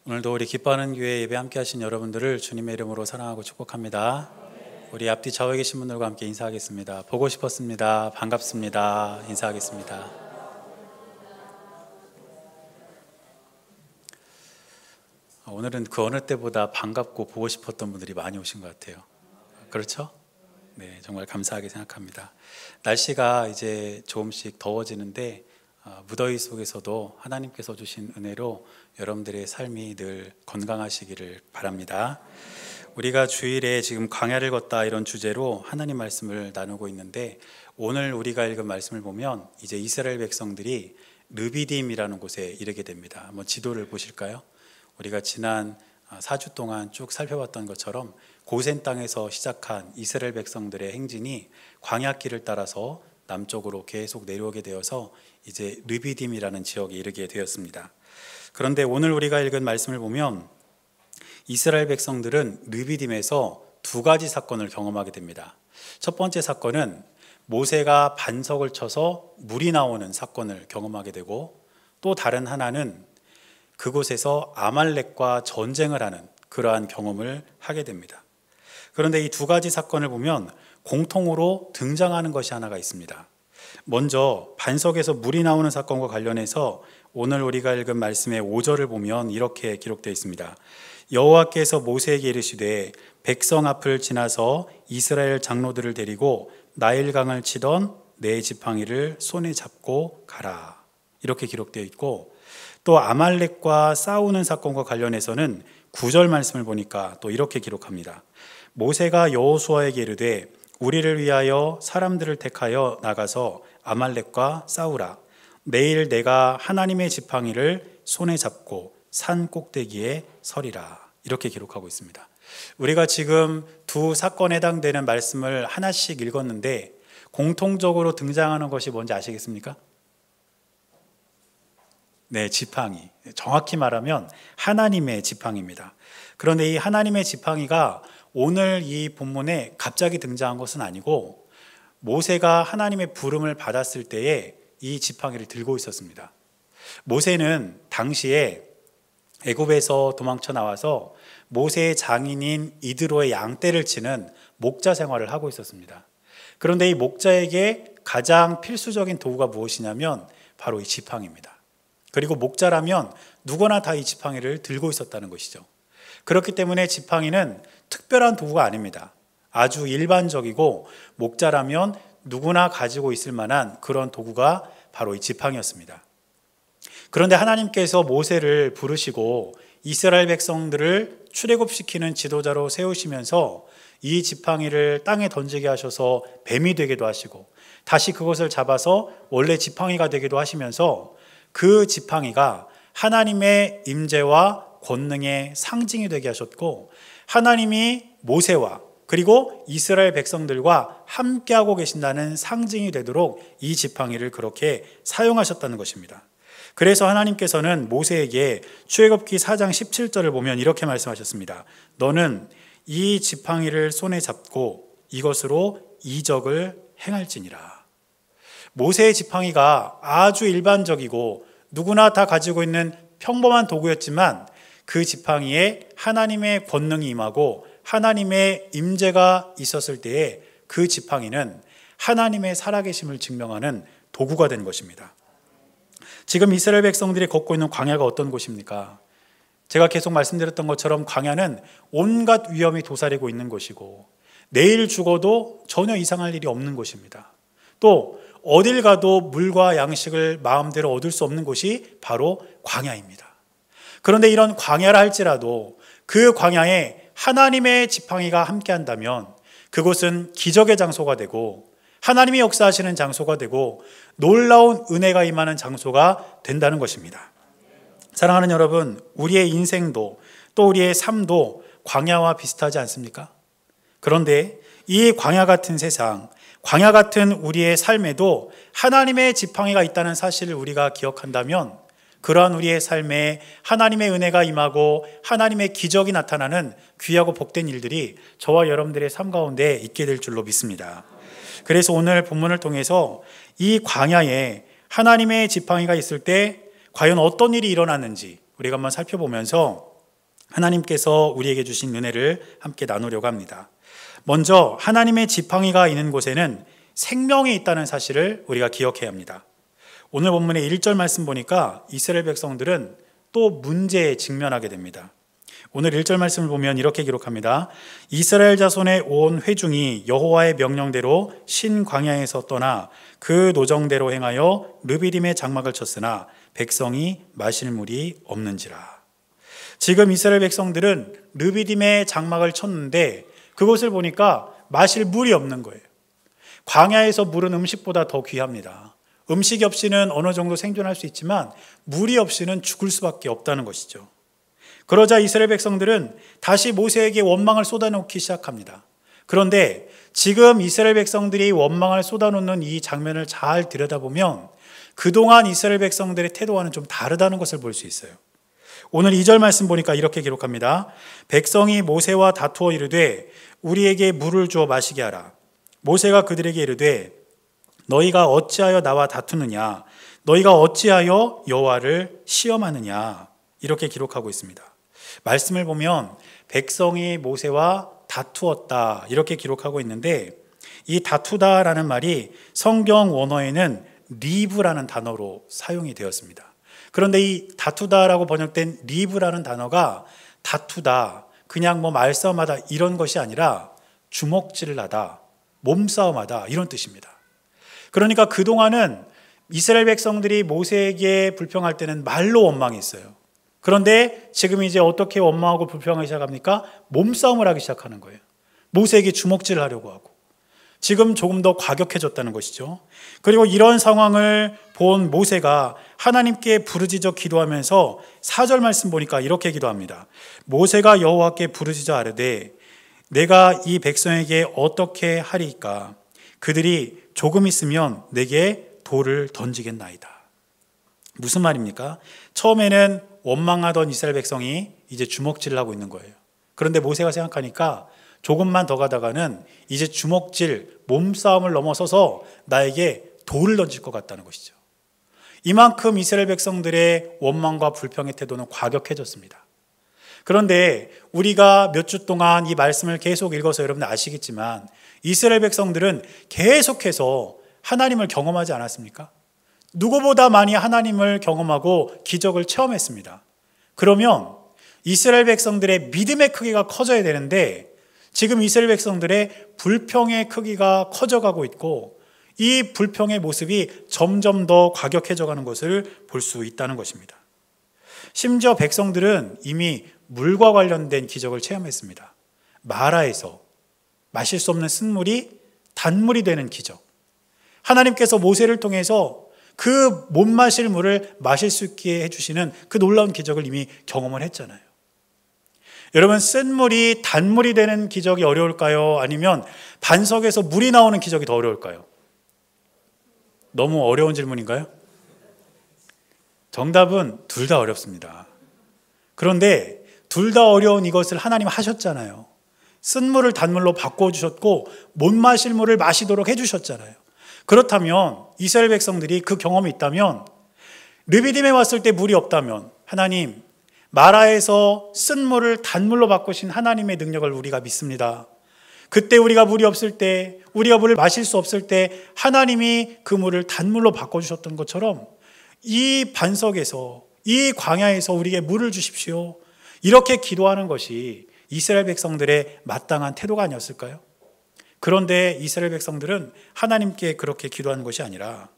오늘도 우리 기뻐하는 교회 예배 함께 하신 여러분들을 주님의 이름으로 사랑하고 축복합니다. 우리 앞뒤 좌우에 계신 분들과 함께 인사하겠습니다. 보고 싶었습니다. 반갑습니다. 인사하겠습니다. 오늘은 그 어느 때보다 반갑고 보고 싶었던 분들이 많이 오신 것 같아요. 그렇죠? 네, 정말 감사하게 생각합니다. 날씨가 이제 조금씩 더워지는데 무더위 속에서도 하나님께서 주신 은혜로 여러분들의 삶이 늘 건강하시기를 바랍니다. 우리가 주일에 지금 광야를 걷다 이런 주제로 하나님 말씀을 나누고 있는데, 오늘 우리가 읽은 말씀을 보면 이제 이스라엘 백성들이 르비딤이라는 곳에 이르게 됩니다. 한번 지도를 보실까요? 우리가 지난 4주 동안 쭉 살펴봤던 것처럼 고센 땅에서 시작한 이스라엘 백성들의 행진이 광야길을 따라서 남쪽으로 계속 내려오게 되어서 이제 르비딤이라는 지역에 이르게 되었습니다. 그런데 오늘 우리가 읽은 말씀을 보면 이스라엘 백성들은 르비딤에서 두 가지 사건을 경험하게 됩니다. 첫 번째 사건은 모세가 반석을 쳐서 물이 나오는 사건을 경험하게 되고, 또 다른 하나는 그곳에서 아말렉과 전쟁을 하는 그러한 경험을 하게 됩니다. 그런데 이 두 가지 사건을 보면 공통으로 등장하는 것이 하나가 있습니다. 먼저 반석에서 물이 나오는 사건과 관련해서 오늘 우리가 읽은 말씀의 5절을 보면 이렇게 기록되어 있습니다. 여호와께서 모세에게 이르시되 백성 앞을 지나서 이스라엘 장로들을 데리고 나일강을 치던 네 지팡이를 손에 잡고 가라. 이렇게 기록되어 있고, 또 아말렉과 싸우는 사건과 관련해서는 9절 말씀을 보니까 또 이렇게 기록합니다. 모세가 여호수아에게 이르되 우리를 위하여 사람들을 택하여 나가서 아말렉과 싸우라. 내일 내가 하나님의 지팡이를 손에 잡고 산 꼭대기에 서리라. 이렇게 기록하고 있습니다. 우리가 지금 두 사건에 해당되는 말씀을 하나씩 읽었는데 공통적으로 등장하는 것이 뭔지 아시겠습니까? 네, 지팡이. 정확히 말하면 하나님의 지팡이입니다. 그런데 이 하나님의 지팡이가 오늘 이 본문에 갑자기 등장한 것은 아니고, 모세가 하나님의 부름을 받았을 때에 이 지팡이를 들고 있었습니다. 모세는 당시에 애굽에서 도망쳐 나와서 모세의 장인인 이드로의 양떼를 치는 목자 생활을 하고 있었습니다. 그런데 이 목자에게 가장 필수적인 도구가 무엇이냐면 바로 이 지팡이입니다. 그리고 목자라면 누구나 다 이 지팡이를 들고 있었다는 것이죠. 그렇기 때문에 지팡이는 특별한 도구가 아닙니다. 아주 일반적이고 목자라면 누구나 가지고 있을 만한 그런 도구가 바로 이 지팡이였습니다. 그런데 하나님께서 모세를 부르시고 이스라엘 백성들을 출애굽시키는 지도자로 세우시면서 이 지팡이를 땅에 던지게 하셔서 뱀이 되기도 하시고, 다시 그것을 잡아서 원래 지팡이가 되기도 하시면서 그 지팡이가 하나님의 임재와 권능의 상징이 되게 하셨고, 하나님이 모세와 그리고 이스라엘 백성들과 함께하고 계신다는 상징이 되도록 이 지팡이를 그렇게 사용하셨다는 것입니다. 그래서 하나님께서는 모세에게 출애굽기 4장 17절을 보면 이렇게 말씀하셨습니다. 너는 이 지팡이를 손에 잡고 이것으로 이적을 행할지니라. 모세의 지팡이가 아주 일반적이고 누구나 다 가지고 있는 평범한 도구였지만 그 지팡이에 하나님의 권능이 임하고 하나님의 임재가 있었을 때에 그 지팡이는 하나님의 살아계심을 증명하는 도구가 된 것입니다. 지금 이스라엘 백성들이 걷고 있는 광야가 어떤 곳입니까? 제가 계속 말씀드렸던 것처럼 광야는 온갖 위험이 도사리고 있는 곳이고, 내일 죽어도 전혀 이상할 일이 없는 곳입니다. 또 어딜 가도 물과 양식을 마음대로 얻을 수 없는 곳이 바로 광야입니다. 그런데 이런 광야라 할지라도 그 광야에 하나님의 지팡이가 함께한다면 그곳은 기적의 장소가 되고 하나님이 역사하시는 장소가 되고 놀라운 은혜가 임하는 장소가 된다는 것입니다. 사랑하는 여러분, 우리의 인생도 또 우리의 삶도 광야와 비슷하지 않습니까? 그런데 이 광야 같은 세상, 광야 같은 우리의 삶에도 하나님의 지팡이가 있다는 사실을 우리가 기억한다면 그러한 우리의 삶에 하나님의 은혜가 임하고 하나님의 기적이 나타나는 귀하고 복된 일들이 저와 여러분들의 삶 가운데 있게 될 줄로 믿습니다. 그래서 오늘 본문을 통해서 이 광야에 하나님의 지팡이가 있을 때 과연 어떤 일이 일어났는지 우리가 한번 살펴보면서 하나님께서 우리에게 주신 은혜를 함께 나누려고 합니다. 먼저 하나님의 지팡이가 있는 곳에는 생명이 있다는 사실을 우리가 기억해야 합니다. 오늘 본문의 1절 말씀 보니까 이스라엘 백성들은 또 문제에 직면하게 됩니다. 오늘 1절 말씀을 보면 이렇게 기록합니다. 이스라엘 자손의 온 회중이 여호와의 명령대로 신광야에서 떠나 그 노정대로 행하여 르비딤의 장막을 쳤으나 백성이 마실 물이 없는지라. 지금 이스라엘 백성들은 르비딤의 장막을 쳤는데 그곳을 보니까 마실 물이 없는 거예요. 광야에서 물은 음식보다 더 귀합니다. 음식이 없이는 어느 정도 생존할 수 있지만 물이 없이는 죽을 수밖에 없다는 것이죠. 그러자 이스라엘 백성들은 다시 모세에게 원망을 쏟아놓기 시작합니다. 그런데 지금 이스라엘 백성들이 원망을 쏟아놓는 이 장면을 잘 들여다보면 그동안 이스라엘 백성들의 태도와는 좀 다르다는 것을 볼 수 있어요. 오늘 2절 말씀 보니까 이렇게 기록합니다. 백성이 모세와 다투어 이르되 우리에게 물을 주어 마시게 하라. 모세가 그들에게 이르되 너희가 어찌하여 나와 다투느냐? 너희가 어찌하여 여호와를 시험하느냐? 이렇게 기록하고 있습니다. 말씀을 보면 백성이 모세와 다투었다 이렇게 기록하고 있는데 이 다투다라는 말이 성경 원어에는 리브라는 단어로 사용이 되었습니다. 그런데 이 다투다라고 번역된 리브라는 단어가 다투다, 그냥 뭐 말싸움하다 이런 것이 아니라 주먹질을 하다, 몸싸움하다 이런 뜻입니다. 그러니까 그동안은 이스라엘 백성들이 모세에게 불평할 때는 말로 원망했어요. 그런데 지금 이제 어떻게 원망하고 불평하기 시작합니까? 몸싸움을 하기 시작하는 거예요. 모세에게 주먹질을 하려고 하고. 지금 조금 더 과격해졌다는 것이죠. 그리고 이런 상황을 본 모세가 하나님께 부르짖어 기도하면서 4절 말씀 보니까 이렇게 기도합니다. 모세가 여호와께 부르짖어 아뢰되 내가 이 백성에게 어떻게 하리이까? 그들이 조금 있으면 내게 돌을 던지겠나이다. 무슨 말입니까? 처음에는 원망하던 이스라엘 백성이 이제 주먹질을 하고 있는 거예요. 그런데 모세가 생각하니까 조금만 더 가다가는 이제 주먹질, 몸싸움을 넘어서서 나에게 돌을 던질 것 같다는 것이죠. 이만큼 이스라엘 백성들의 원망과 불평의 태도는 과격해졌습니다. 그런데 우리가 몇 주 동안 이 말씀을 계속 읽어서 여러분 아시겠지만 이스라엘 백성들은 계속해서 하나님을 경험하지 않았습니까? 누구보다 많이 하나님을 경험하고 기적을 체험했습니다. 그러면 이스라엘 백성들의 믿음의 크기가 커져야 되는데 지금 이스라엘 백성들의 불평의 크기가 커져가고 있고 이 불평의 모습이 점점 더 과격해져 가는 것을 볼 수 있다는 것입니다. 심지어 백성들은 이미 물과 관련된 기적을 체험했습니다. 마라에서 마실 수 없는 쓴물이 단물이 되는 기적. 하나님께서 모세를 통해서 그 못 마실 물을 마실 수 있게 해주시는 그 놀라운 기적을 이미 경험을 했잖아요. 여러분, 쓴물이 단물이 되는 기적이 어려울까요? 아니면 반석에서 물이 나오는 기적이 더 어려울까요? 너무 어려운 질문인가요? 정답은 둘 다 어렵습니다. 그런데 둘 다 어려운 이것을 하나님 하셨잖아요. 쓴물을 단물로 바꿔주셨고 못 마실 물을 마시도록 해주셨잖아요. 그렇다면 이스라엘 백성들이 그 경험이 있다면 르비딤에 왔을 때 물이 없다면 하나님 마라에서 쓴물을 단물로 바꾸신 하나님의 능력을 우리가 믿습니다. 그때 우리가 물이 없을 때 우리가 물을 마실 수 없을 때 하나님이 그 물을 단물로 바꿔주셨던 것처럼 이 반석에서 이 광야에서 우리에게 물을 주십시오. 이렇게 기도하는 것이 이스라엘 백성들의 마땅한 태도가 아니었을까요? 그런데 이스라엘 백성들은 하나님께 그렇게 기도하는 것이 아니라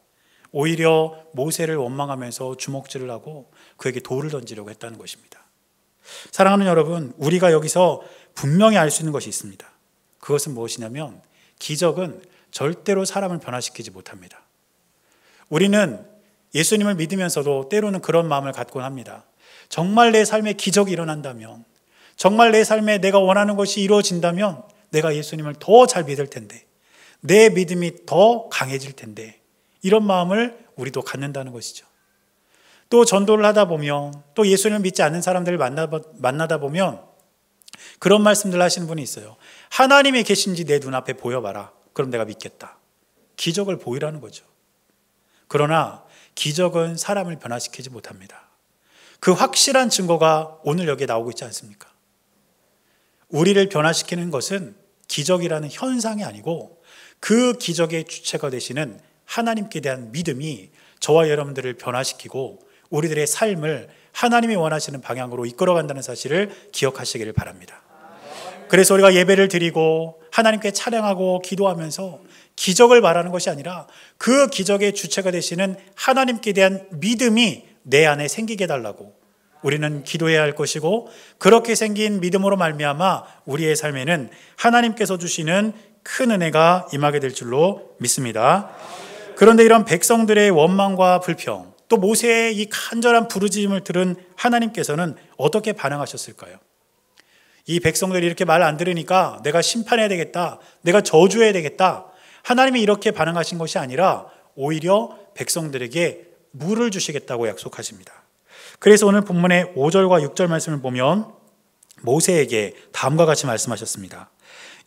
오히려 모세를 원망하면서 주먹질을 하고 그에게 돌을 던지려고 했다는 것입니다. 사랑하는 여러분, 우리가 여기서 분명히 알 수 있는 것이 있습니다. 그것은 무엇이냐면 기적은 절대로 사람을 변화시키지 못합니다. 우리는 예수님을 믿으면서도 때로는 그런 마음을 갖곤 합니다. 정말 내 삶에 기적이 일어난다면, 정말 내 삶에 내가 원하는 것이 이루어진다면 내가 예수님을 더 잘 믿을 텐데, 내 믿음이 더 강해질 텐데, 이런 마음을 우리도 갖는다는 것이죠. 또 전도를 하다 보면, 또 예수님을 믿지 않는 사람들을 만나다 보면 그런 말씀들 하시는 분이 있어요. 하나님이 계신지 내 눈앞에 보여봐라. 그럼 내가 믿겠다. 기적을 보이라는 거죠. 그러나 기적은 사람을 변화시키지 못합니다. 그 확실한 증거가 오늘 여기에 나오고 있지 않습니까? 우리를 변화시키는 것은 기적이라는 현상이 아니고 그 기적의 주체가 되시는 하나님께 대한 믿음이 저와 여러분들을 변화시키고 우리들의 삶을 하나님이 원하시는 방향으로 이끌어간다는 사실을 기억하시기를 바랍니다. 그래서 우리가 예배를 드리고 하나님께 찬양하고 기도하면서 기적을 말하는 것이 아니라 그 기적의 주체가 되시는 하나님께 대한 믿음이 내 안에 생기게 해달라고 우리는 기도해야 할 것이고, 그렇게 생긴 믿음으로 말미암아 우리의 삶에는 하나님께서 주시는 큰 은혜가 임하게 될 줄로 믿습니다. 그런데 이런 백성들의 원망과 불평, 또 모세의 이 간절한 부르짖음을 들은 하나님께서는 어떻게 반응하셨을까요? 이 백성들이 이렇게 말 안 들으니까 내가 심판해야 되겠다, 내가 저주해야 되겠다, 하나님이 이렇게 반응하신 것이 아니라 오히려 백성들에게 물을 주시겠다고 약속하십니다. 그래서 오늘 본문의 5절과 6절 말씀을 보면 모세에게 다음과 같이 말씀하셨습니다.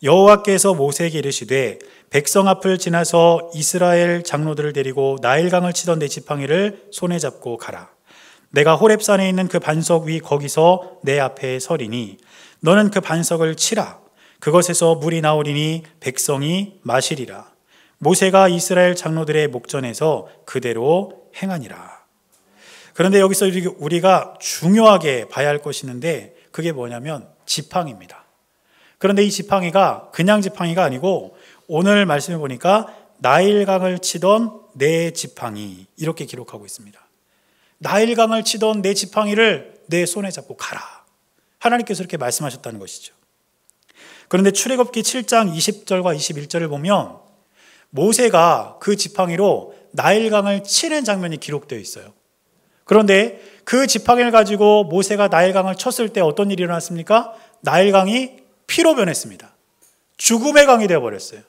여호와께서 모세에게 이르시되 백성 앞을 지나서 이스라엘 장로들을 데리고 나일강을 치던 내 지팡이를 손에 잡고 가라. 내가 호렙산에 있는 그 반석 위 거기서 내 앞에 서리니 너는 그 반석을 치라. 그것에서 물이 나오리니 백성이 마시리라. 모세가 이스라엘 장로들의 목전에서 그대로 행하니라. 그런데 여기서 우리가 중요하게 봐야 할 것이 있는데 그게 뭐냐면 지팡이입니다. 그런데 이 지팡이가 그냥 지팡이가 아니고 오늘 말씀해 보니까 나일강을 치던 내 지팡이, 이렇게 기록하고 있습니다. 나일강을 치던 내 지팡이를 내 손에 잡고 가라. 하나님께서 이렇게 말씀하셨다는 것이죠. 그런데 출애굽기 7장 20절과 21절을 보면 모세가 그 지팡이로 나일강을 치는 장면이 기록되어 있어요. 그런데 그 지팡이를 가지고 모세가 나일강을 쳤을 때 어떤 일이 일어났습니까? 나일강이 피로 변했습니다. 죽음의 강이 되어버렸어요.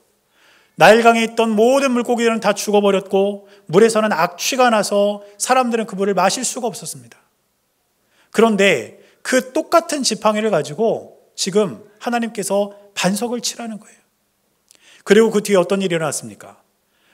나일강에 있던 모든 물고기들은 다 죽어버렸고 물에서는 악취가 나서 사람들은 그 물을 마실 수가 없었습니다. 그런데 그 똑같은 지팡이를 가지고 지금 하나님께서 반석을 치라는 거예요. 그리고 그 뒤에 어떤 일이 일어났습니까?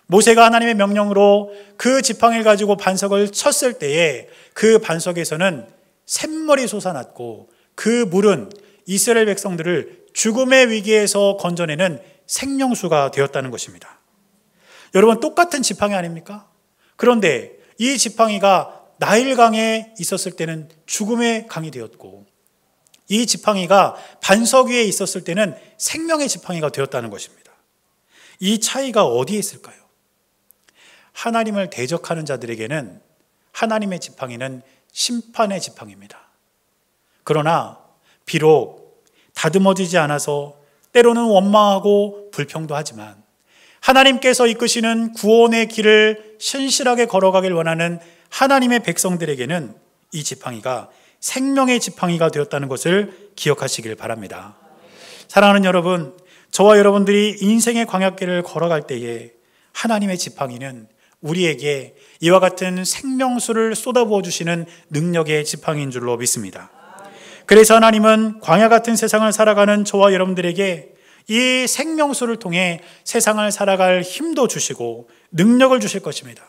모세가 하나님의 명령으로 그 지팡이를 가지고 반석을 쳤을 때에 그 반석에서는 샘물이 솟아났고 그 물은 이스라엘 백성들을 죽음의 위기에서 건져내는 생명수가 되었다는 것입니다. 여러분, 똑같은 지팡이 아닙니까? 그런데 이 지팡이가 나일강에 있었을 때는 죽음의 강이 되었고 이 지팡이가 반석 위에 있었을 때는 생명의 지팡이가 되었다는 것입니다. 이 차이가 어디에 있을까요? 하나님을 대적하는 자들에게는 하나님의 지팡이는 심판의 지팡이입니다. 그러나 비록 다듬어지지 않아서 때로는 원망하고 불평도 하지만 하나님께서 이끄시는 구원의 길을 신실하게 걸어가길 원하는 하나님의 백성들에게는 이 지팡이가 생명의 지팡이가 되었다는 것을 기억하시길 바랍니다. 사랑하는 여러분, 저와 여러분들이 인생의 광야길을 걸어갈 때에 하나님의 지팡이는 우리에게 이와 같은 생명수를 쏟아부어 주시는 능력의 지팡이인 줄로 믿습니다. 그래서 하나님은 광야 같은 세상을 살아가는 저와 여러분들에게 이 생명수를 통해 세상을 살아갈 힘도 주시고 능력을 주실 것입니다.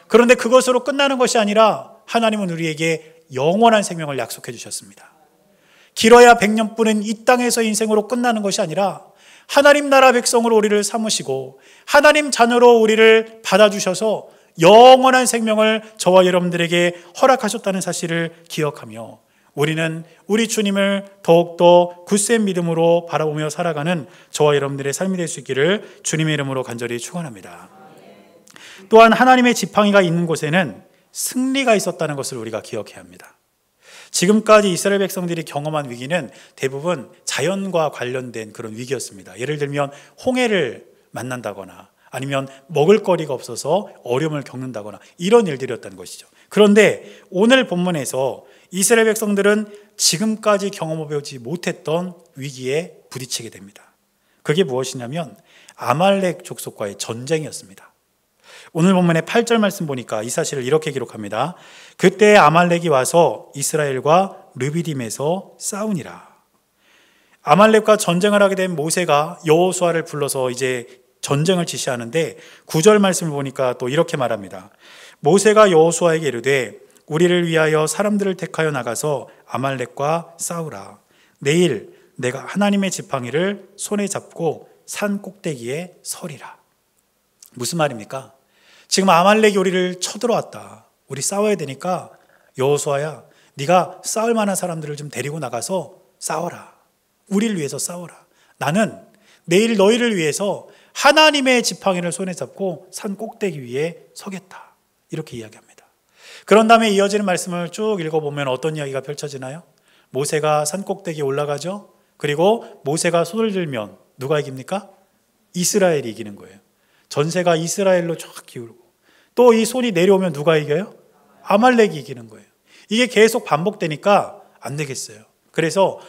그런데 그것으로 끝나는 것이 아니라 하나님은 우리에게 영원한 생명을 약속해 주셨습니다. 길어야 100년뿐인 이 땅에서 인생으로 끝나는 것이 아니라 하나님 나라 백성으로 우리를 삼으시고 하나님 자녀로 우리를 받아주셔서 영원한 생명을 저와 여러분들에게 허락하셨다는 사실을 기억하며 우리는 우리 주님을 더욱더 굳센 믿음으로 바라보며 살아가는 저와 여러분들의 삶이 될 수 있기를 주님의 이름으로 간절히 축원합니다. 또한 하나님의 지팡이가 있는 곳에는 승리가 있었다는 것을 우리가 기억해야 합니다. 지금까지 이스라엘 백성들이 경험한 위기는 대부분 자연과 관련된 그런 위기였습니다. 예를 들면 홍해를 만난다거나 아니면 먹을 거리가 없어서 어려움을 겪는다거나 이런 일들이었다는 것이죠. 그런데 오늘 본문에서 이스라엘 백성들은 지금까지 경험해보지 못했던 위기에 부딪히게 됩니다. 그게 무엇이냐면 아말렉 족속과의 전쟁이었습니다. 오늘 본문의 8절 말씀 보니까 이 사실을 이렇게 기록합니다. 그때 아말렉이 와서 이스라엘과 르비딤에서 싸우니라. 아말렉과 전쟁을 하게 된 모세가 여호수아를 불러서 이제 전쟁을 지시하는데 9절 말씀을 보니까 또 이렇게 말합니다. 모세가 여호수아에게 이르되 우리를 위하여 사람들을 택하여 나가서 아말렉과 싸우라. 내일 내가 하나님의 지팡이를 손에 잡고 산 꼭대기에 서리라. 무슨 말입니까? 지금 아말렉이 우리를 쳐들어왔다. 우리 싸워야 되니까 여호수아야, 네가 싸울 만한 사람들을 좀 데리고 나가서 싸워라. 우리를 위해서 싸워라. 나는 내일 너희를 위해서 하나님의 지팡이를 손에 잡고 산 꼭대기 위에 서겠다. 이렇게 이야기합니다. 그런 다음에 이어지는 말씀을 쭉 읽어보면 어떤 이야기가 펼쳐지나요? 모세가 산 꼭대기에 올라가죠. 그리고 모세가 손을 들면 누가 이깁니까? 이스라엘이 이기는 거예요. 전세가 이스라엘로 쫙 기울고, 또 이 손이 내려오면 누가 이겨요? 아말렉이 이기는 거예요. 이게 계속 반복되니까 안 되겠어요. 그래서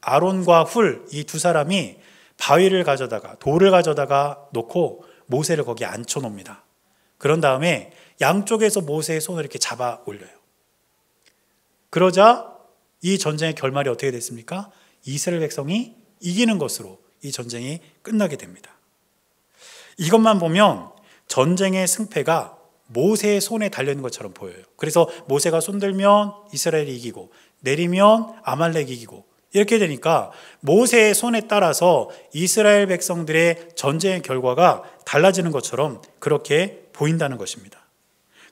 아론과 훌, 이 두 사람이 바위를 가져다가, 돌을 가져다가 놓고 모세를 거기에 앉혀 놓습니다. 그런 다음에 양쪽에서 모세의 손을 이렇게 잡아 올려요. 그러자 이 전쟁의 결말이 어떻게 됐습니까? 이스라엘 백성이 이기는 것으로 이 전쟁이 끝나게 됩니다. 이것만 보면 전쟁의 승패가 모세의 손에 달려있는 것처럼 보여요. 그래서 모세가 손들면 이스라엘이 이기고, 내리면 아말렉이 이기고, 이렇게 되니까 모세의 손에 따라서 이스라엘 백성들의 전쟁의 결과가 달라지는 것처럼 그렇게 보인다는 것입니다.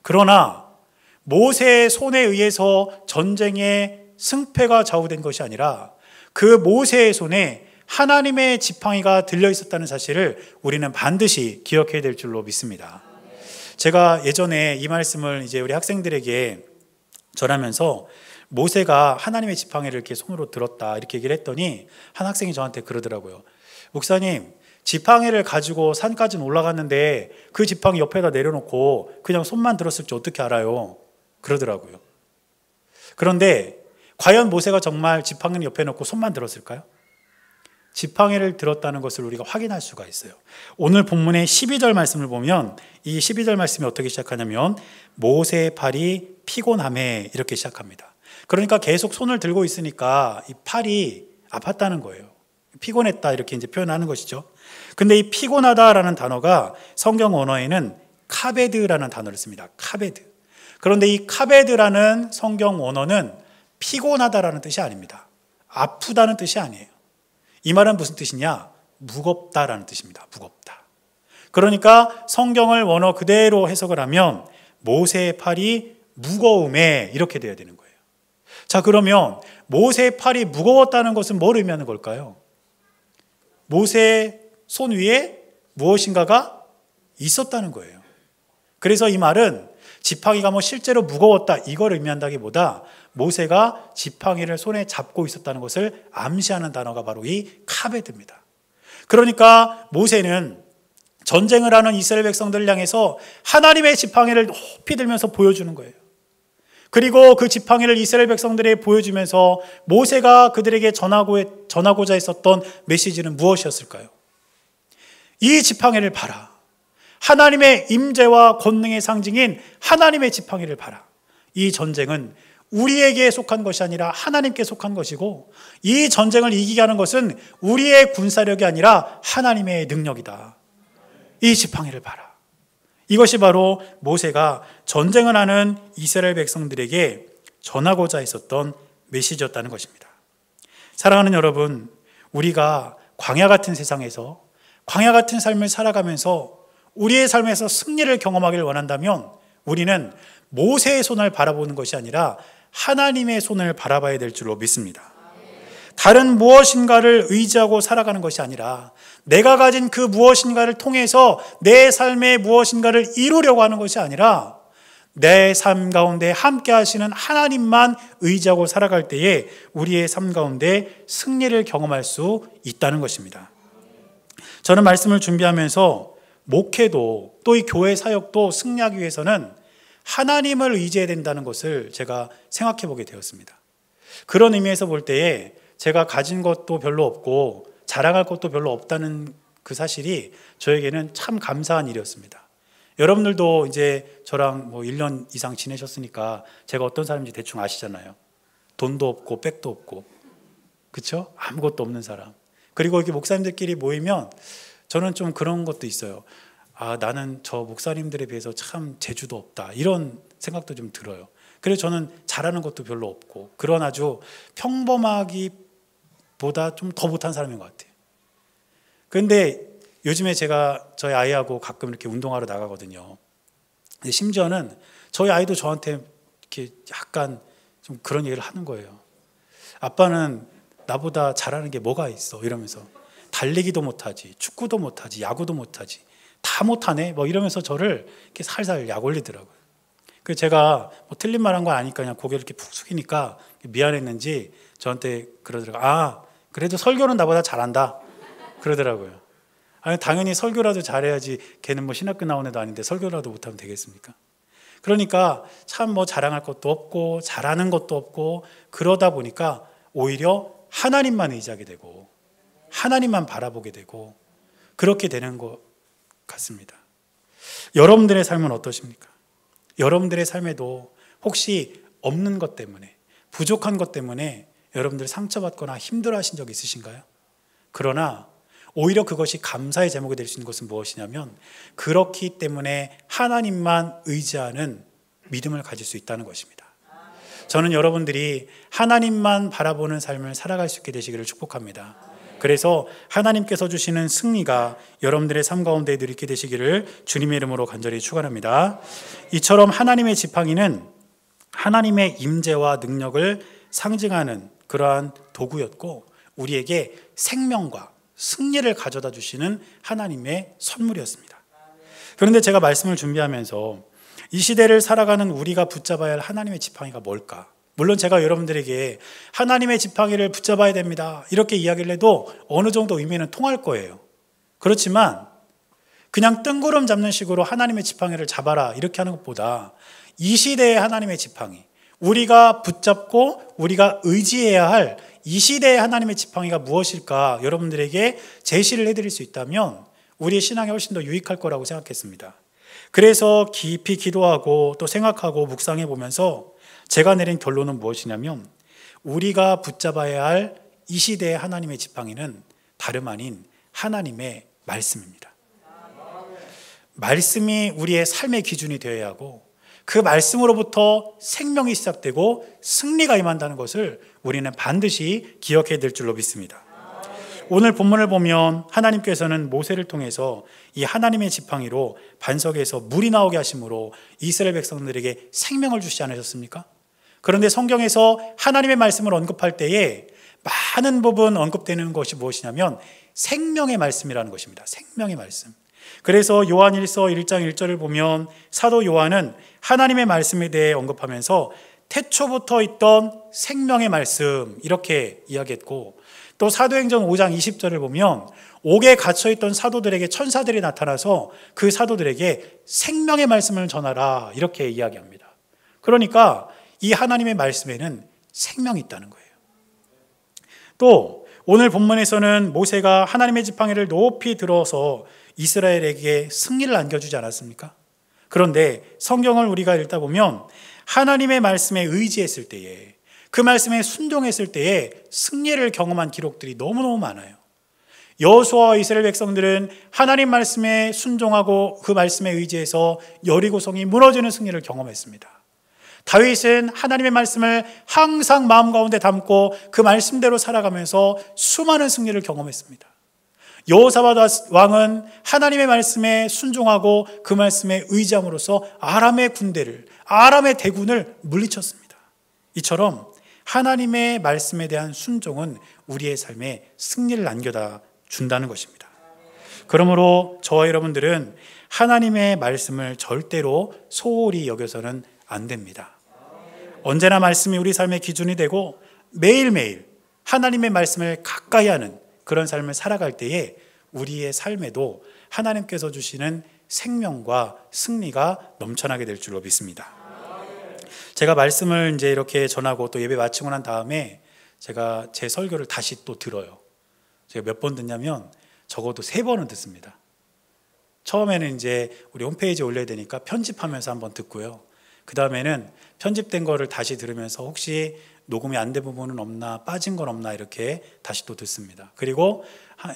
그러나 모세의 손에 의해서 전쟁의 승패가 좌우된 것이 아니라 그 모세의 손에 하나님의 지팡이가 들려 있었다는 사실을 우리는 반드시 기억해야 될 줄로 믿습니다. 제가 예전에 이 말씀을 이제 우리 학생들에게 전하면서 모세가 하나님의 지팡이를 이렇게 손으로 들었다 이렇게 얘기를 했더니 한 학생이 저한테 그러더라고요. 목사님, 지팡이를 가지고 산까지는 올라갔는데 그 지팡이 옆에다 내려놓고 그냥 손만 들었을지 어떻게 알아요? 그러더라고요. 그런데 과연 모세가 정말 지팡이를 옆에 놓고 손만 들었을까요? 지팡이를 들었다는 것을 우리가 확인할 수가 있어요. 오늘 본문의 12절 말씀을 보면 이 12절 말씀이 어떻게 시작하냐면 모세의 팔이 피곤함에 이렇게 시작합니다. 그러니까 계속 손을 들고 있으니까 이 팔이 아팠다는 거예요. 피곤했다 이렇게 이제 표현하는 것이죠. 근데 이 피곤하다라는 단어가 성경 원어에는 카베드라는 단어를 씁니다. 카베드. 그런데 이 카베드라는 성경 원어는 피곤하다라는 뜻이 아닙니다. 아프다는 뜻이 아니에요. 이 말은 무슨 뜻이냐? 무겁다라는 뜻입니다. 무겁다. 그러니까 성경을 원어 그대로 해석을 하면 모세의 팔이 무거움에 이렇게 돼야 되는 거예요. 자, 그러면 모세의 팔이 무거웠다는 것은 뭘 의미하는 걸까요? 모세의 손 위에 무엇인가가 있었다는 거예요. 그래서 이 말은 지팡이가 뭐 실제로 무거웠다 이걸 의미한다기보다 모세가 지팡이를 손에 잡고 있었다는 것을 암시하는 단어가 바로 이 카베드입니다. 그러니까 모세는 전쟁을 하는 이스라엘 백성들을 향해서 하나님의 지팡이를 높이 들면서 보여주는 거예요. 그리고 그 지팡이를 이스라엘 백성들에게 보여주면서 모세가 그들에게 전하고자 했었던 메시지는 무엇이었을까요? 이 지팡이를 봐라. 하나님의 임재와 권능의 상징인 하나님의 지팡이를 봐라. 이 전쟁은 우리에게 속한 것이 아니라 하나님께 속한 것이고, 이 전쟁을 이기게 하는 것은 우리의 군사력이 아니라 하나님의 능력이다. 이 지팡이를 봐라. 이것이 바로 모세가 전쟁을 하는 이스라엘 백성들에게 전하고자 했었던 메시지였다는 것입니다. 사랑하는 여러분, 우리가 광야 같은 세상에서 광야 같은 삶을 살아가면서 우리의 삶에서 승리를 경험하기를 원한다면 우리는 모세의 손을 바라보는 것이 아니라 하나님의 손을 바라봐야 될 줄로 믿습니다. 다른 무엇인가를 의지하고 살아가는 것이 아니라 내가 가진 그 무엇인가를 통해서 내 삶의 무엇인가를 이루려고 하는 것이 아니라 내 삶 가운데 함께 하시는 하나님만 의지하고 살아갈 때에 우리의 삶 가운데 승리를 경험할 수 있다는 것입니다. 저는 말씀을 준비하면서 목회도 또 이 교회 사역도 승리하기 위해서는 하나님을 의지해야 된다는 것을 제가 생각해 보게 되었습니다. 그런 의미에서 볼 때에 제가 가진 것도 별로 없고 자랑할 것도 별로 없다는 그 사실이 저에게는 참 감사한 일이었습니다. 여러분들도 이제 저랑 뭐 1년 이상 지내셨으니까 제가 어떤 사람인지 대충 아시잖아요. 돈도 없고 백도 없고, 그렇죠? 아무것도 없는 사람. 그리고 이렇게 목사님들끼리 모이면 저는 좀 그런 것도 있어요. 나는 저 목사님들에 비해서 참 재주도 없다, 이런 생각도 좀 들어요. 그래서 저는 잘하는 것도 별로 없고 그런 아주 평범하기보다 좀 더 못한 사람인 것 같아요. 그런데 요즘에 제가 저희 아이하고 가끔 이렇게 운동하러 나가거든요. 심지어는 저희 아이도 저한테 이렇게 약간 좀 그런 얘기를 하는 거예요. 아빠는 나보다 잘하는 게 뭐가 있어? 이러면서 달리기도 못하지, 축구도 못하지, 야구도 못하지, 다 못하네? 뭐 이러면서 저를 이렇게 살살 약 올리더라고요. 그래서 제가 뭐 틀린 말 한 거 아니까 그냥 고개를 이렇게 푹 숙이니까 미안했는지 저한테 그러더라고요. 그래도 설교는 나보다 잘한다, 그러더라고요. 당연히 설교라도 잘해야지, 걔는 뭐 신학교 나온 애도 아닌데 설교라도 못하면 되겠습니까? 그러니까 참 뭐 자랑할 것도 없고 잘하는 것도 없고 그러다 보니까 오히려 하나님만 의지하게 되고 하나님만 바라보게 되고 그렇게 되는 것 같습니다. 여러분들의 삶은 어떠십니까? 여러분들의 삶에도 혹시 없는 것 때문에, 부족한 것 때문에 여러분들 상처받거나 힘들어하신 적 있으신가요? 그러나 오히려 그것이 감사의 제목이 될 수 있는 것은 무엇이냐면, 그렇기 때문에 하나님만 의지하는 믿음을 가질 수 있다는 것입니다. 저는 여러분들이 하나님만 바라보는 삶을 살아갈 수 있게 되시기를 축복합니다. 그래서 하나님께서 주시는 승리가 여러분들의 삶 가운데 늘 있게 되시기를 주님의 이름으로 간절히 축원합니다. 이처럼 하나님의 지팡이는 하나님의 임재와 능력을 상징하는 그러한 도구였고, 우리에게 생명과 승리를 가져다 주시는 하나님의 선물이었습니다. 그런데 제가 말씀을 준비하면서 이 시대를 살아가는 우리가 붙잡아야 할 하나님의 지팡이가 뭘까? 물론 제가 여러분들에게 하나님의 지팡이를 붙잡아야 됩니다, 이렇게 이야기를 해도 어느 정도 의미는 통할 거예요. 그렇지만 그냥 뜬구름 잡는 식으로 하나님의 지팡이를 잡아라 이렇게 하는 것보다 이 시대의 하나님의 지팡이, 우리가 붙잡고 우리가 의지해야 할 이 시대의 하나님의 지팡이가 무엇일까 여러분들에게 제시를 해드릴 수 있다면 우리의 신앙에 훨씬 더 유익할 거라고 생각했습니다. 그래서 깊이 기도하고 또 생각하고 묵상해 보면서 제가 내린 결론은 무엇이냐면, 우리가 붙잡아야 할 이 시대의 하나님의 지팡이는 다름 아닌 하나님의 말씀입니다. 말씀이 우리의 삶의 기준이 되어야 하고, 그 말씀으로부터 생명이 시작되고 승리가 임한다는 것을 우리는 반드시 기억해야 될 줄로 믿습니다. 오늘 본문을 보면 하나님께서는 모세를 통해서 이 하나님의 지팡이로 반석에서 물이 나오게 하심으로 이스라엘 백성들에게 생명을 주시지 않으셨습니까? 그런데 성경에서 하나님의 말씀을 언급할 때에 많은 부분 언급되는 것이 무엇이냐면 생명의 말씀이라는 것입니다. 생명의 말씀. 그래서 요한일서 1장 1절을 보면 사도 요한은 하나님의 말씀에 대해 언급하면서 태초부터 있던 생명의 말씀 이렇게 이야기했고, 또 사도행전 5장 20절을 보면 옥에 갇혀있던 사도들에게 천사들이 나타나서 그 사도들에게 생명의 말씀을 전하라 이렇게 이야기합니다. 그러니까 이 하나님의 말씀에는 생명이 있다는 거예요. 또 오늘 본문에서는 모세가 하나님의 지팡이를 높이 들어서 이스라엘에게 승리를 안겨주지 않았습니까? 그런데 성경을 우리가 읽다 보면 하나님의 말씀에 의지했을 때에, 그 말씀에 순종했을 때에 승리를 경험한 기록들이 너무너무 많아요. 여호수아와 이스라엘 백성들은 하나님 말씀에 순종하고 그 말씀에 의지해서 여리고성이 무너지는 승리를 경험했습니다. 다윗은 하나님의 말씀을 항상 마음 가운데 담고 그 말씀대로 살아가면서 수많은 승리를 경험했습니다. 여호사밧 왕은 하나님의 말씀에 순종하고 그 말씀에 의지함으로써 아람의 군대를, 아람의 대군을 물리쳤습니다. 이처럼 하나님의 말씀에 대한 순종은 우리의 삶에 승리를 안겨다 준다는 것입니다. 그러므로 저와 여러분들은 하나님의 말씀을 절대로 소홀히 여겨서는 안 됩니다. 언제나 말씀이 우리 삶의 기준이 되고 매일매일 하나님의 말씀을 가까이 하는 그런 삶을 살아갈 때에 우리의 삶에도 하나님께서 주시는 생명과 승리가 넘쳐나게 될 줄로 믿습니다. 제가 말씀을 이제 이렇게 전하고 또 예배 마치고 난 다음에 제가 제 설교를 다시 또 들어요. 제가 몇 번 듣냐면 적어도 3번은 듣습니다. 처음에는 이제 우리 홈페이지에 올려야 되니까 편집하면서 한번 듣고요. 그 다음에는 편집된 거를 다시 들으면서 혹시 녹음이 안 된 부분은 없나, 빠진 건 없나 이렇게 다시 또 듣습니다. 그리고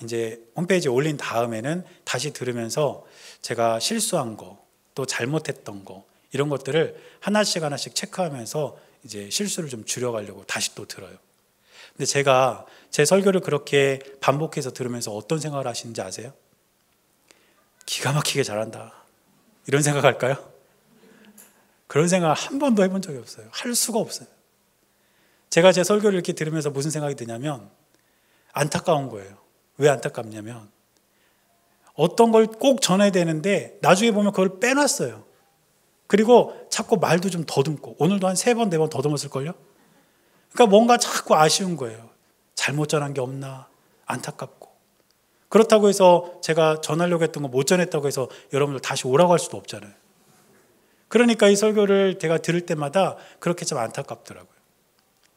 이제 홈페이지에 올린 다음에는 다시 들으면서 제가 실수한 거, 또 잘못했던 거 이런 것들을 하나씩 하나씩 체크하면서 이제 실수를 좀 줄여가려고 다시 또 들어요. 근데 제가 제 설교를 그렇게 반복해서 들으면서 어떤 생각을 하시는지 아세요? 기가 막히게 잘한다 이런 생각할까요? 그런 생각을 한 번도 해본 적이 없어요. 할 수가 없어요. 제가 제 설교를 이렇게 들으면서 무슨 생각이 드냐면 안타까운 거예요. 왜 안타깝냐면 어떤 걸 꼭 전해야 되는데 나중에 보면 그걸 빼놨어요. 그리고 자꾸 말도 좀 더듬고, 오늘도 한 3번, 4번 더듬었을걸요? 그러니까 뭔가 자꾸 아쉬운 거예요. 잘못 전한 게 없나, 안타깝고. 그렇다고 해서 제가 전하려고 했던 거 못 전했다고 해서 여러분들 다시 오라고 할 수도 없잖아요. 그러니까 이 설교를 제가 들을 때마다 그렇게 좀 안타깝더라고요.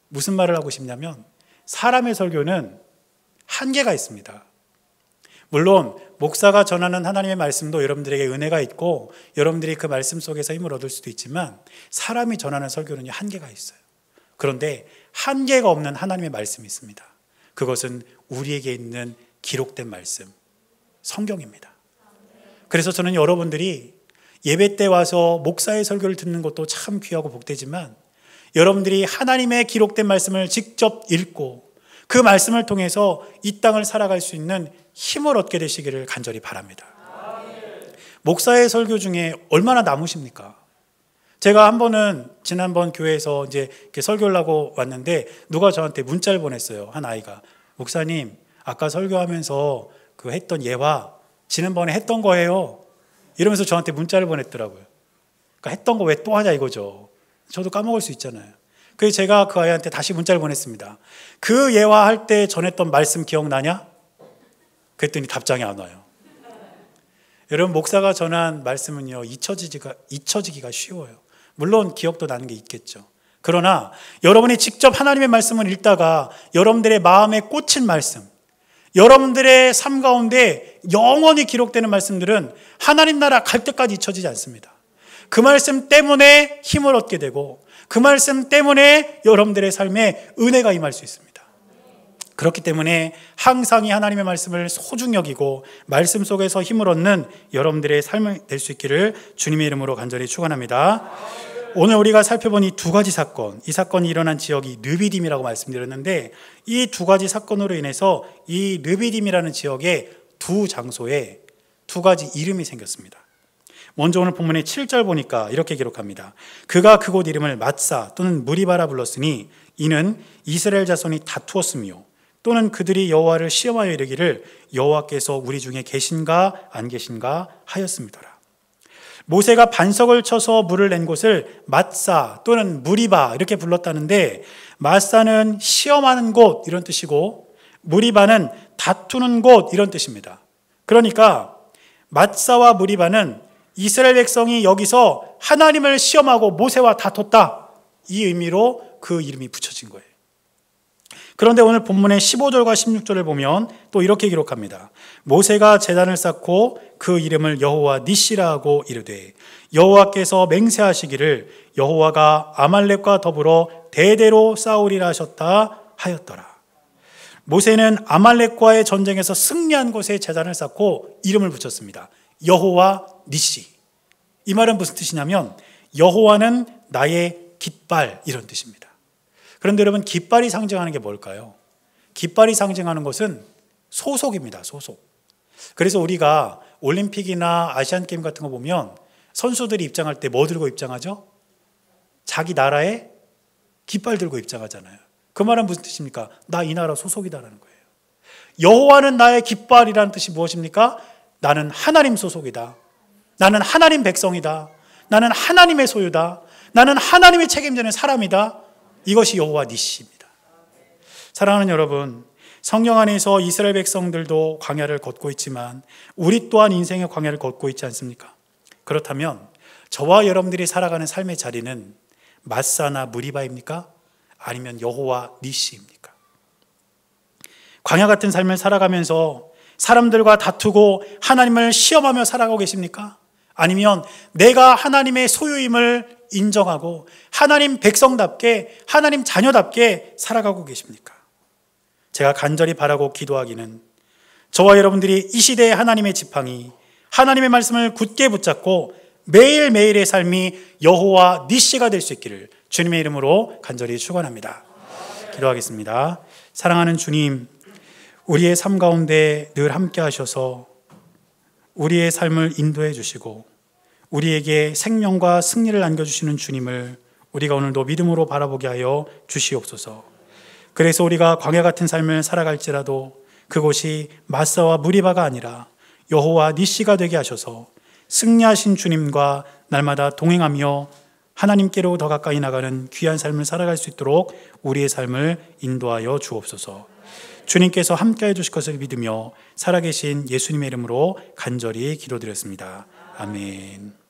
무슨 말을 하고 싶냐면 사람의 설교는 한계가 있습니다. 물론 목사가 전하는 하나님의 말씀도 여러분들에게 은혜가 있고 여러분들이 그 말씀 속에서 힘을 얻을 수도 있지만 사람이 전하는 설교는 한계가 있어요. 그런데 한계가 없는 하나님의 말씀이 있습니다. 그것은 우리에게 있는 기록된 말씀, 성경입니다. 그래서 저는 여러분들이 예배 때 와서 목사의 설교를 듣는 것도 참 귀하고 복되지만 여러분들이 하나님의 기록된 말씀을 직접 읽고 그 말씀을 통해서 이 땅을 살아갈 수 있는 힘을 얻게 되시기를 간절히 바랍니다. 목사의 설교 중에 얼마나 남으십니까? 제가 한 번은 지난번 교회에서 이제 이렇게 설교를 하고 왔는데 누가 저한테 문자를 보냈어요. 한 아이가. 목사님, 아까 설교하면서 그 했던 예화 지난번에 했던 거예요. 이러면서 저한테 문자를 보냈더라고요. 그러니까 했던 거 왜 또 하냐 이거죠. 저도 까먹을 수 있잖아요. 그래서 제가 그 아이한테 다시 문자를 보냈습니다. 그 예화할 때 전했던 말씀 기억나냐? 그랬더니 답장이 안 와요. 여러분, 목사가 전한 말씀은요, 잊혀지기가 쉬워요. 물론 기억도 나는 게 있겠죠. 그러나 여러분이 직접 하나님의 말씀을 읽다가 여러분들의 마음에 꽂힌 말씀, 여러분들의 삶 가운데 영원히 기록되는 말씀들은 하나님 나라 갈 때까지 잊혀지지 않습니다. 그 말씀 때문에 힘을 얻게 되고 그 말씀 때문에 여러분들의 삶에 은혜가 임할 수 있습니다. 그렇기 때문에 항상 이 하나님의 말씀을 소중히 여기고 말씀 속에서 힘을 얻는 여러분들의 삶이 될 수 있기를 주님의 이름으로 간절히 축원합니다. 오늘 우리가 살펴본 이 2가지 사건, 이 사건이 일어난 지역이 르비딤이라고 말씀드렸는데 이 2가지 사건으로 인해서 이 르비딤이라는 지역의 2 장소에 2가지 이름이 생겼습니다. 먼저 오늘 본문의 7절 보니까 이렇게 기록합니다. 그가 그곳 이름을 맛사 또는 무리바라 불렀으니 이는 이스라엘 자손이 다투었으며 또는 그들이 여호와를 시험하여 이르기를 여호와께서 우리 중에 계신가 안 계신가 하였음이더라. 모세가 반석을 쳐서 물을 낸 곳을 맛사 또는 무리바 이렇게 불렀다는데 맛사는 시험하는 곳 이런 뜻이고 무리바는 다투는 곳 이런 뜻입니다. 그러니까 맛사와 무리바는 이스라엘 백성이 여기서 하나님을 시험하고 모세와 다퉜다 이 의미로 그 이름이 붙여진 거예요. 그런데 오늘 본문의 15절과 16절을 보면 또 이렇게 기록합니다. 모세가 제단을 쌓고 그 이름을 여호와 니시라 하고 이르되 여호와께서 맹세하시기를 여호와가 아말렉과 더불어 대대로 싸우리라 하셨다 하였더라. 모세는 아말렉과의 전쟁에서 승리한 곳에 제단을 쌓고 이름을 붙였습니다. 여호와 니시. 이 말은 무슨 뜻이냐면 여호와는 나의 깃발 이런 뜻입니다. 그런데 여러분, 깃발이 상징하는 게 뭘까요? 깃발이 상징하는 것은 소속입니다. 소속. 그래서 우리가 올림픽이나 아시안게임 같은 거 보면 선수들이 입장할 때 뭐 들고 입장하죠? 자기 나라의 깃발 들고 입장하잖아요. 그 말은 무슨 뜻입니까? 나 이 나라 소속이다라는 거예요. 여호와는 나의 깃발이라는 뜻이 무엇입니까? 나는 하나님 소속이다. 나는 하나님 백성이다. 나는 하나님의 소유다. 나는 하나님의 책임지는 사람이다. 이것이 여호와 니시입니다. 사랑하는 여러분, 성경 안에서 이스라엘 백성들도 광야를 걷고 있지만 우리 또한 인생의 광야를 걷고 있지 않습니까? 그렇다면 저와 여러분들이 살아가는 삶의 자리는 마사나 무리바입니까? 아니면 여호와 니시입니까? 광야 같은 삶을 살아가면서 사람들과 다투고 하나님을 시험하며 살아가고 계십니까? 아니면 내가 하나님의 소유임을 인정하고 하나님 백성답게, 하나님 자녀답게 살아가고 계십니까? 제가 간절히 바라고 기도하기는 저와 여러분들이 이 시대의 하나님의 지팡이, 하나님의 말씀을 굳게 붙잡고 매일매일의 삶이 여호와 니시가 될 수 있기를 주님의 이름으로 간절히 축원합니다. 기도하겠습니다. 사랑하는 주님, 우리의 삶 가운데 늘 함께 하셔서 우리의 삶을 인도해 주시고 우리에게 생명과 승리를 안겨주시는 주님을 우리가 오늘도 믿음으로 바라보게 하여 주시옵소서. 그래서 우리가 광야 같은 삶을 살아갈지라도 그곳이 마사와 무리바가 아니라 여호와 니시가 되게 하셔서 승리하신 주님과 날마다 동행하며 하나님께로 더 가까이 나가는 귀한 삶을 살아갈 수 있도록 우리의 삶을 인도하여 주옵소서. 주님께서 함께해 주실 것을 믿으며 살아계신 예수님의 이름으로 간절히 기도드렸습니다. 아멘.